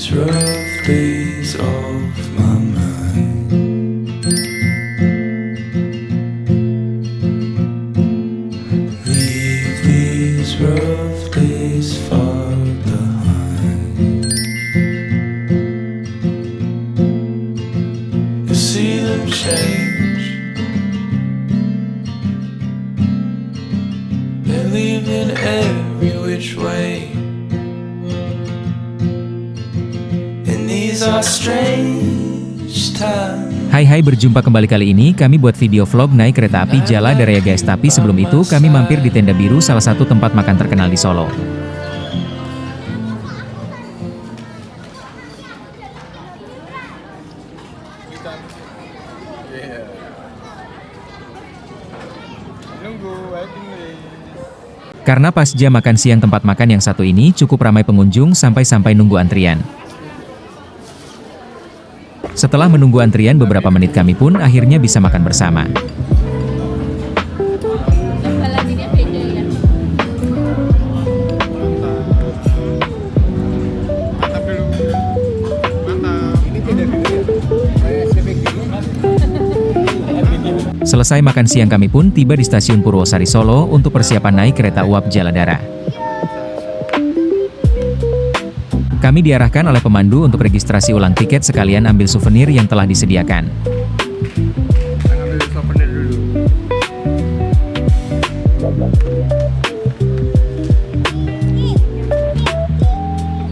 these rough days off my mind. Leave these rough days far behind. You see them change. They're leaving every which way. Hai, berjumpa kembali. Kali ini kami buat video vlog naik kereta api Jaladara ya guys. Tapi sebelum itu kami mampir di Tenda Biru, salah satu tempat makan terkenal di Solo. Karena pas jam makan siang, tempat makan yang satu ini cukup ramai pengunjung sampai nunggu antrian. Setelah menunggu antrian beberapa menit, kami pun akhirnya bisa makan bersama. Selesai makan siang, kami pun tiba di stasiun Purwosari Solo untuk persiapan naik kereta uap Jaladara. Kami diarahkan oleh pemandu untuk registrasi ulang tiket sekalian ambil souvenir yang telah disediakan. Ambil souvenir dulu.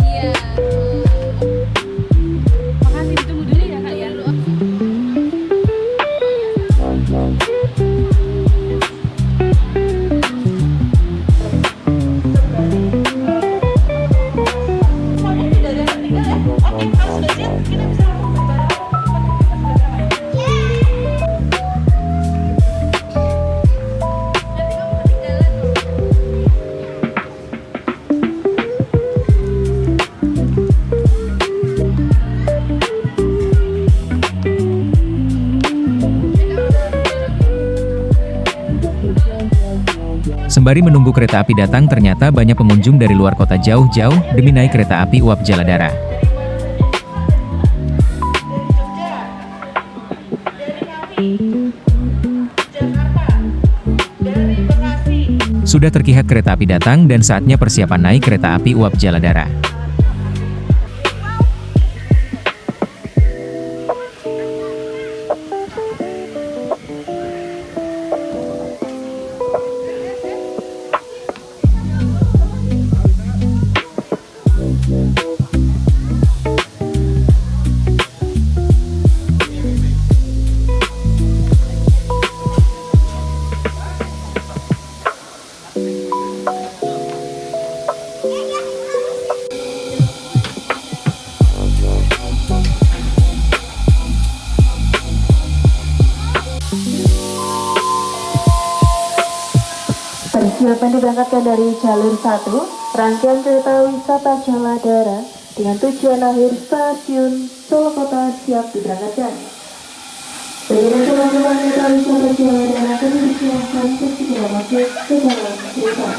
Iya. Makasih, ditunggu dulu ya Kak ya. Sembari menunggu kereta api datang, ternyata banyak pengunjung dari luar kota jauh-jauh demi naik kereta api uap Jaladara. Sudah terlihat kereta api datang dan saatnya persiapan naik kereta api uap Jaladara. Persiapan diberangkatkan dari jalur 1, rangkaian kereta wisata Jaladara dengan tujuan akhir stasiun Solo Kota siap diberangkatkan. Bagi teman-teman kereta wisata Jaladara kami disilahkan untuk segera masuk ke dalam kereta.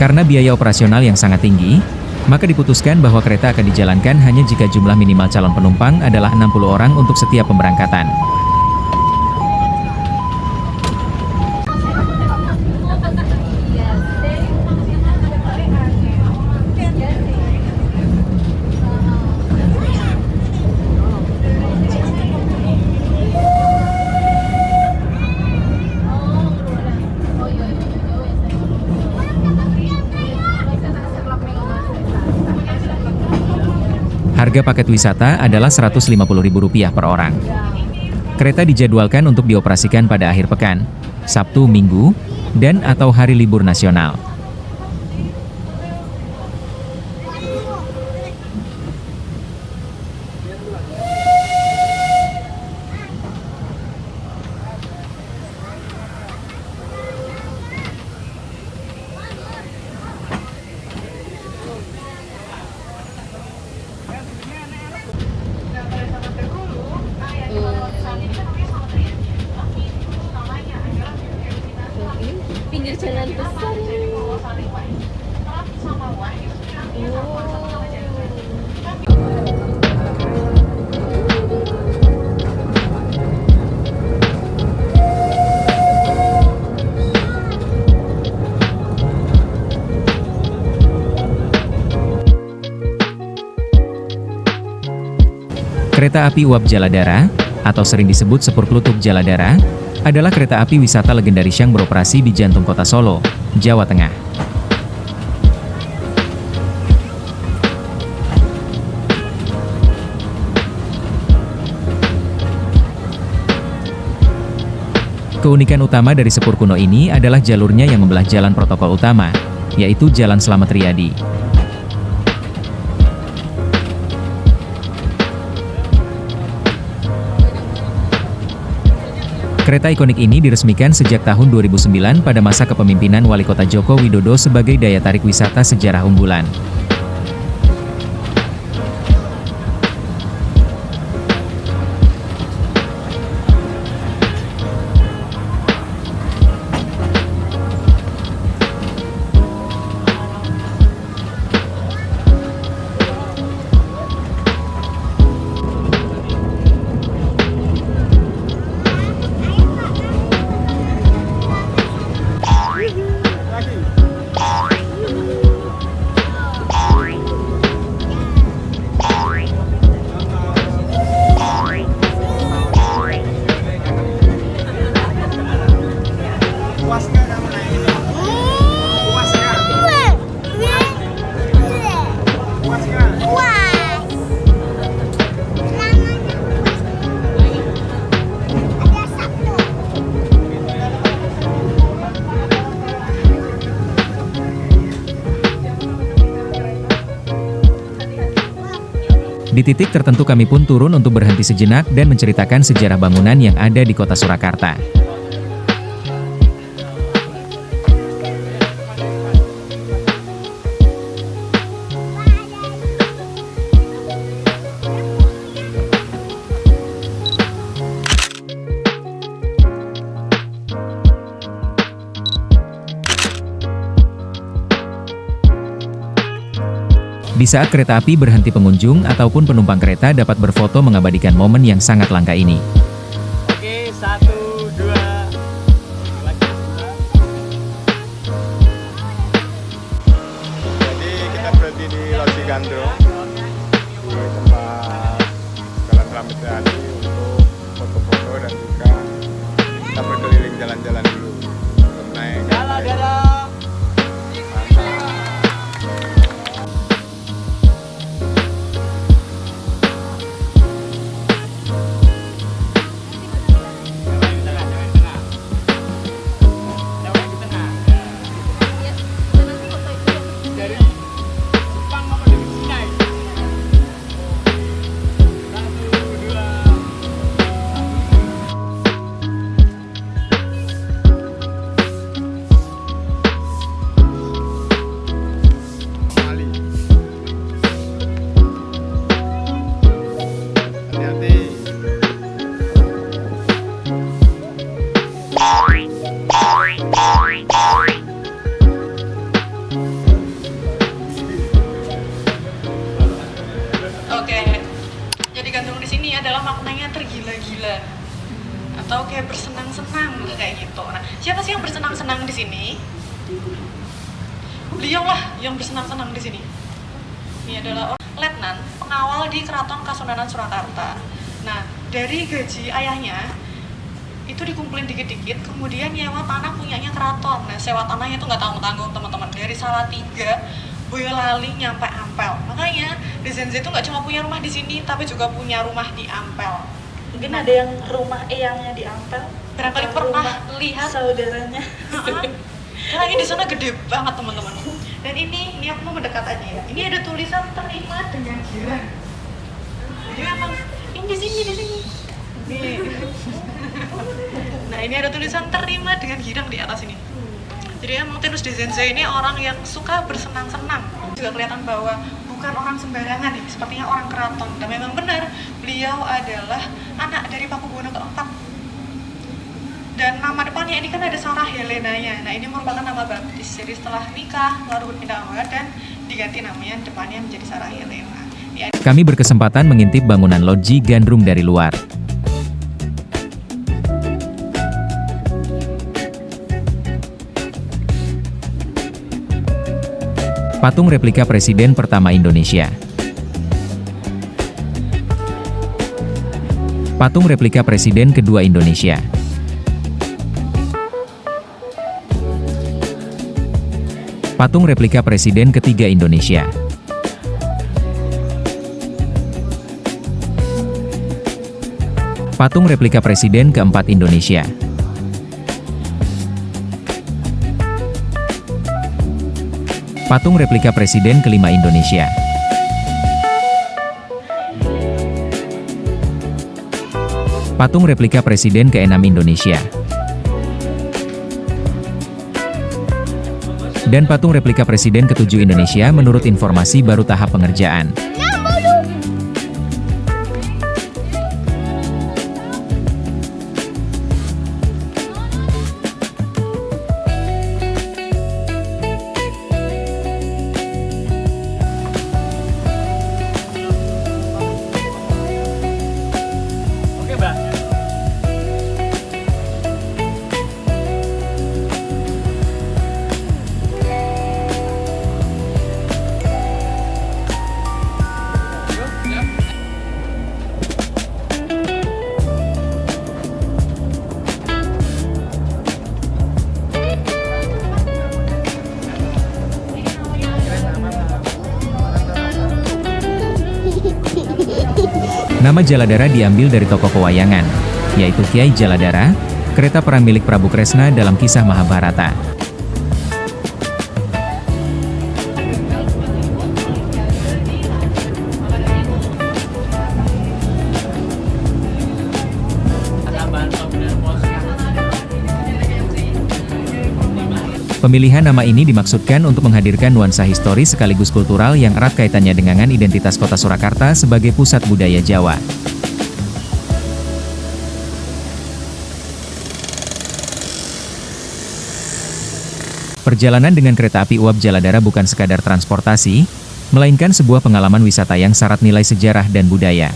Karena biaya operasional yang sangat tinggi, maka diputuskan bahwa kereta akan dijalankan hanya jika jumlah minimal calon penumpang adalah 60 orang untuk setiap pemberangkatan. Harga paket wisata adalah Rp150.000 per orang. Kereta dijadwalkan untuk dioperasikan pada akhir pekan, Sabtu, Minggu, dan atau hari libur nasional. Kereta api uap Jaladara, atau sering disebut Sepur Klutuk Jaladara, adalah kereta api wisata legendaris yang beroperasi di jantung kota Solo, Jawa Tengah. Keunikan utama dari Sepur kuno ini adalah jalurnya yang membelah jalan protokol utama, yaitu Jalan Slamet Riyadi. Kereta ikonik ini diresmikan sejak tahun 2009 pada masa kepemimpinan Wali Kota Joko Widodo sebagai daya tarik wisata sejarah unggulan. Di titik tertentu kami pun turun untuk berhenti sejenak dan menceritakan sejarah bangunan yang ada di kota Surakarta. Di saat kereta api berhenti, pengunjung ataupun penumpang kereta dapat berfoto mengabadikan momen yang sangat langka ini. Oke, 1, 2. Jadi kita berhenti di Loji Gandrung, di tempat Jalan Slamet Riyadi untuk foto-foto dan juga kita berkeliling jalan-jalan dulu untuk naik. Gandrung di sini adalah maknanya tergila-gila atau kayak bersenang-senang kayak gitu. Nah, siapa sih yang bersenang-senang di sini? Beliau lah yang bersenang-senang di sini. Ini adalah letnan pengawal di Keraton Kasunanan Surakarta. Nah, dari gaji ayahnya itu dikumpulin dikit-dikit, kemudian nyewa tanah punyanya keraton. Nah, sewa tanahnya itu nggak tanggung-tanggung teman-teman, dari Salatiga, Boyolali nyampe Ampel. Makanya Dezenze itu nggak cuma punya rumah di sini, tapi juga punya rumah di Ampel. Mungkin ada yang rumah eyangnya di Ampel. Barangkali pernah lihat saudaranya. Karena ini di sana gede banget teman-teman. Dan ini aku mau mendekat aja ya. Ini ada tulisan terima dengan girang. Jadi memang ini di sini. Nih. Nah, ini ada tulisan terima dengan girang di atas ini. Jadi emang Tinus Dezenze ini orang yang suka bersenang-senang. Juga kelihatan bahwa bukan orang sembarangan nih, sepertinya orang keraton. Dan memang benar, beliau adalah anak dari Pakubuwono keempat. Dan nama depannya ini kan ada Sarah Helenanya. Nah, ini merupakan nama baptis. Jadi setelah nikah, lalu berpindah agama dan diganti namanya, depannya menjadi Sarah Helena. Kami berkesempatan mengintip bangunan Loji Gandrung dari luar. Patung replika Presiden pertama Indonesia. Patung replika Presiden kedua Indonesia. Patung replika Presiden ketiga Indonesia. Patung replika Presiden keempat Indonesia. Patung replika Presiden kelima Indonesia. Patung replika Presiden keenam Indonesia. Dan patung replika Presiden ketujuh Indonesia menurut informasi baru tahap pengerjaan. Nama Jaladara diambil dari tokoh pewayangan, yaitu Kiai Jaladara, kereta perang milik Prabu Kresna dalam kisah Mahabharata. Pemilihan nama ini dimaksudkan untuk menghadirkan nuansa historis sekaligus kultural yang erat kaitannya dengan identitas kota Surakarta sebagai pusat budaya Jawa. Perjalanan dengan kereta api uap Jaladara bukan sekadar transportasi, melainkan sebuah pengalaman wisata yang syarat nilai sejarah dan budaya.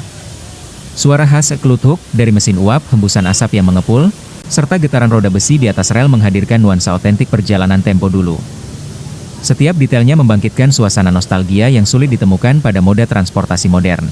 Suara khas kluthuk dari mesin uap, hembusan asap yang mengepul, serta getaran roda besi di atas rel menghadirkan nuansa otentik perjalanan tempo dulu. Setiap detailnya membangkitkan suasana nostalgia yang sulit ditemukan pada moda transportasi modern.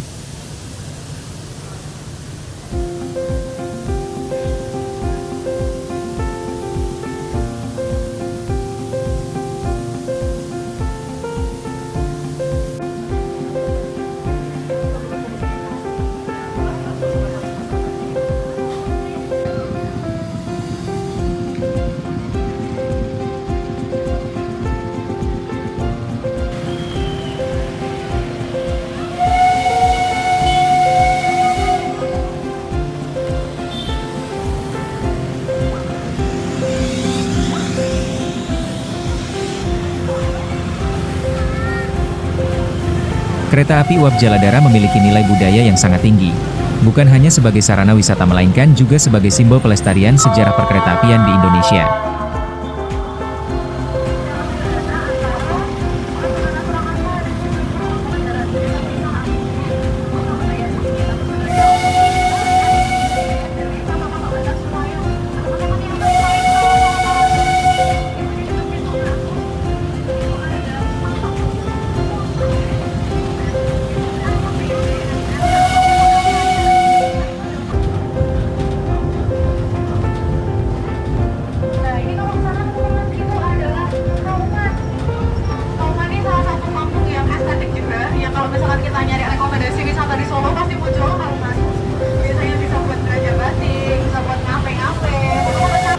Kereta api uap Jaladara memiliki nilai budaya yang sangat tinggi. Bukan hanya sebagai sarana wisata melainkan juga sebagai simbol pelestarian sejarah perkeretaapian di Indonesia.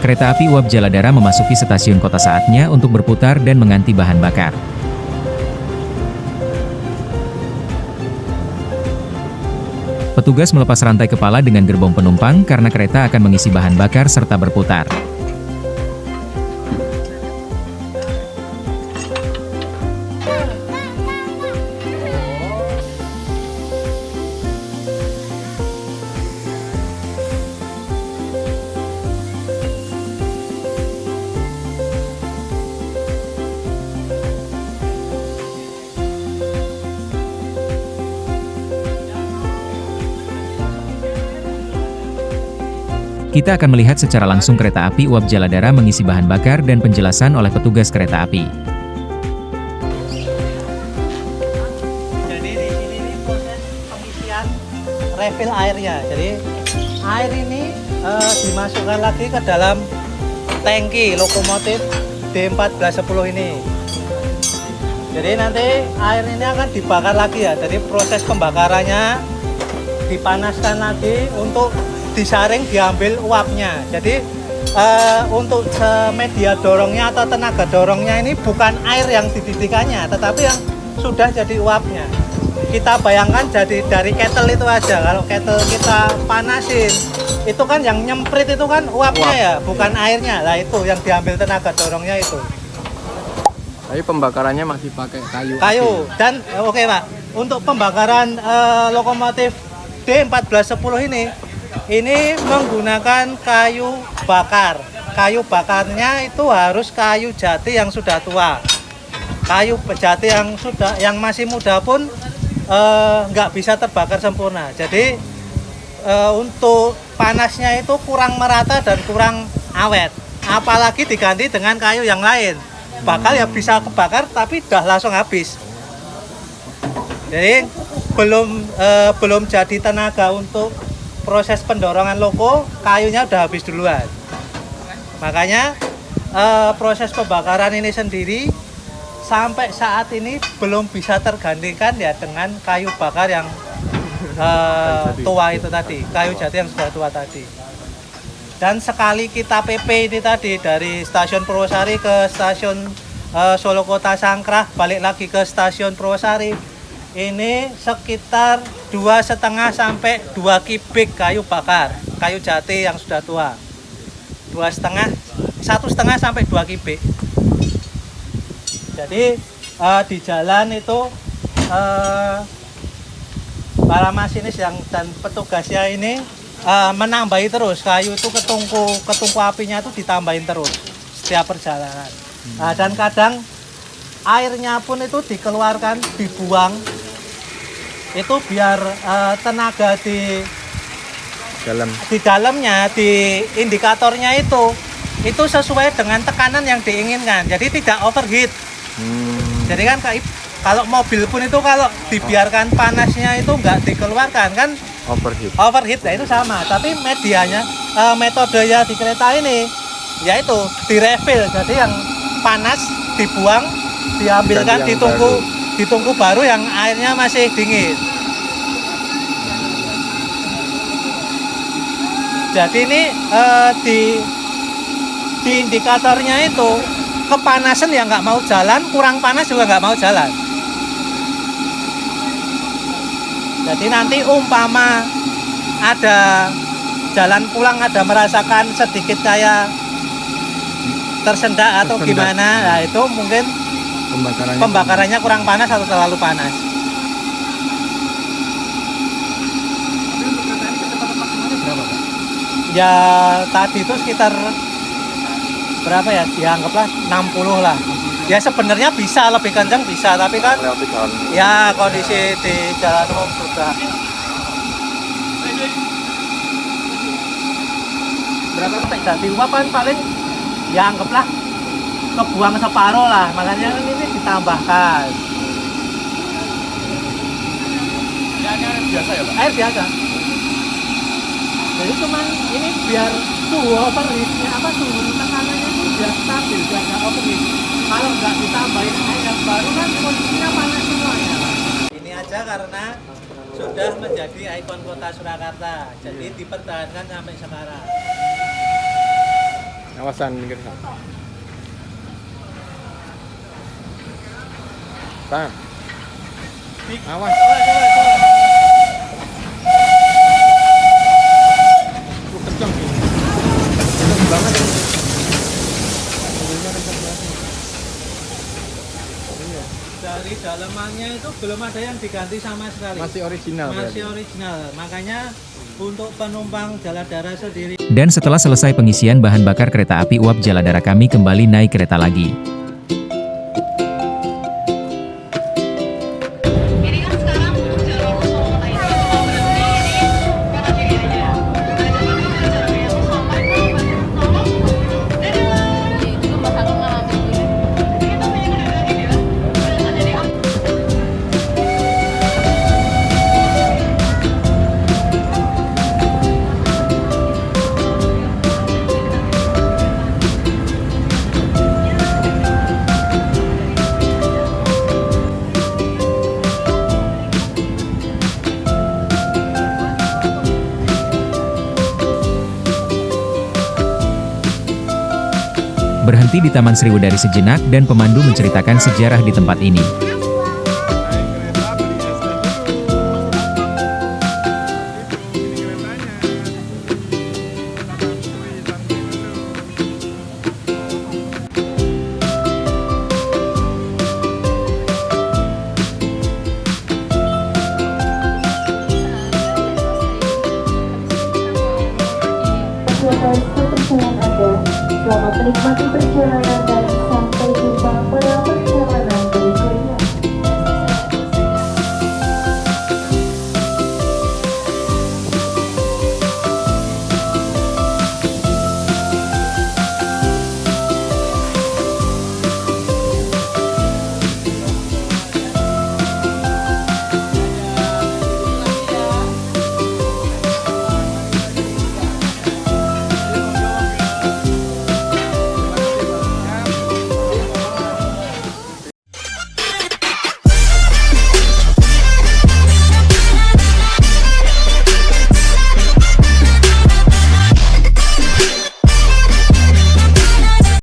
Kereta api uap Jaladara memasuki stasiun kota saatnya untuk berputar dan mengganti bahan bakar. Petugas melepas rantai kepala dengan gerbong penumpang karena kereta akan mengisi bahan bakar serta berputar. Kita akan melihat secara langsung kereta api uap Jaladara mengisi bahan bakar dan penjelasan oleh petugas kereta api. Jadi di sini proses pengisian refill airnya. Jadi air ini dimasukkan lagi ke dalam tangki lokomotif D1410 ini. Jadi nanti air ini akan dibakar lagi ya. Jadi proses pembakarannya dipanaskan lagi untuk disaring, diambil uapnya. Jadi untuk media dorongnya atau tenaga dorongnya ini bukan air yang dididihkannya, tetapi yang sudah jadi uapnya. Kita bayangkan jadi dari kettle itu aja. Kalau kettle kita panasin, itu kan yang nyemprit itu kan uapnya ya, bukan airnya. Lah itu yang diambil tenaga dorongnya itu. Tapi pembakarannya masih pakai kayu. Kayu dan oke Pak. Untuk pembakaran lokomotif D1410 ini menggunakan kayu bakar. Kayu bakarnya itu harus kayu jati yang sudah tua. Kayu jati yang masih muda pun nggak bisa terbakar sempurna. Jadi untuk panasnya itu kurang merata dan kurang awet. Apalagi diganti dengan kayu yang lain, bakal ya bisa kebakar tapi dah langsung habis. Jadi belum jadi tenaga untuk proses pendorongan loko, kayunya udah habis duluan. Makanya proses pembakaran ini sendiri sampai saat ini belum bisa tergantikan ya dengan kayu bakar yang tua itu tadi, kayu jati yang sudah tua tadi. Dan sekali kita PP ini tadi dari stasiun Purwosari ke stasiun Solo Kota Sangkrah, balik lagi ke stasiun Purwosari, ini sekitar 2,5 sampai 2 kubik kayu bakar, kayu jati yang sudah tua. 1,5 sampai 2 kubik. Jadi di jalan itu para masinis dan petugasnya ini menambahi terus kayu itu ke tungku apinya itu ditambahin terus setiap perjalanan. Dan kadang airnya pun itu dikeluarkan, dibuang itu biar tenaga di dalamnya, di indikatornya itu sesuai dengan tekanan yang diinginkan, jadi tidak overheat. Jadi kan kalau mobil pun itu kalau dibiarkan panasnya itu nggak dikeluarkan kan overheat. Nah itu sama, tapi medianya metodenya di kereta ini yaitu direfill, jadi yang panas dibuang, diambilkan, ditunggu baru yang airnya masih dingin. Jadi ini di indikatornya itu kepanasan ya nggak mau jalan, kurang panas juga nggak mau jalan. Jadi nanti umpama ada jalan pulang ada merasakan sedikit kayak tersendak atau gimana, nah itu mungkin pembakarannya kurang panas atau terlalu panas. Ya tadi itu sekitar berapa ya, dianggaplah 60 lah. Ya sebenarnya bisa lebih kencang bisa, tapi kan ya kondisi di jalan umum sudah. Berapa detik ganti uap kan paling ya anggaplah kebuang separuh lah, makanya ini ditambahkan. Ya, ini air biasa ya Pak? Air biasa. Jadi cuman ini biar suhu overheatnya suhu tekanannya itu biar stabil, biar nggak overheat. Kalau nggak ditambahin air yang baru kan kondisinya panas semuanya. Ini aja karena sudah menjadi ikon kota Surakarta, jadi dipertahankan sampai sekarang. Awasan minggir sana. Bang. Awas. Kencang sih. Kencang banget. Dari dalamannya itu belum ada yang diganti sama sekali. Masih original. Masih original. Makanya untuk penumpang Jaladara sendiri. Dan setelah selesai pengisian bahan bakar kereta api uap Jaladara, kami kembali naik kereta lagi. Ini kan sekarang jalur Solo Kota ini mau berhenti ini kanan kiri aja. Ada jalur yang sampai ke Solo. Dadah. Itu kan bakal ngalamin gue. Kita punya kendaraan ini lah. Udah jadi apa? Berhenti di Taman Sriwedari sejenak dan pemandu menceritakan sejarah di tempat ini. Selamat menikmati perjalanan dan sampai jumpa pada pertemuan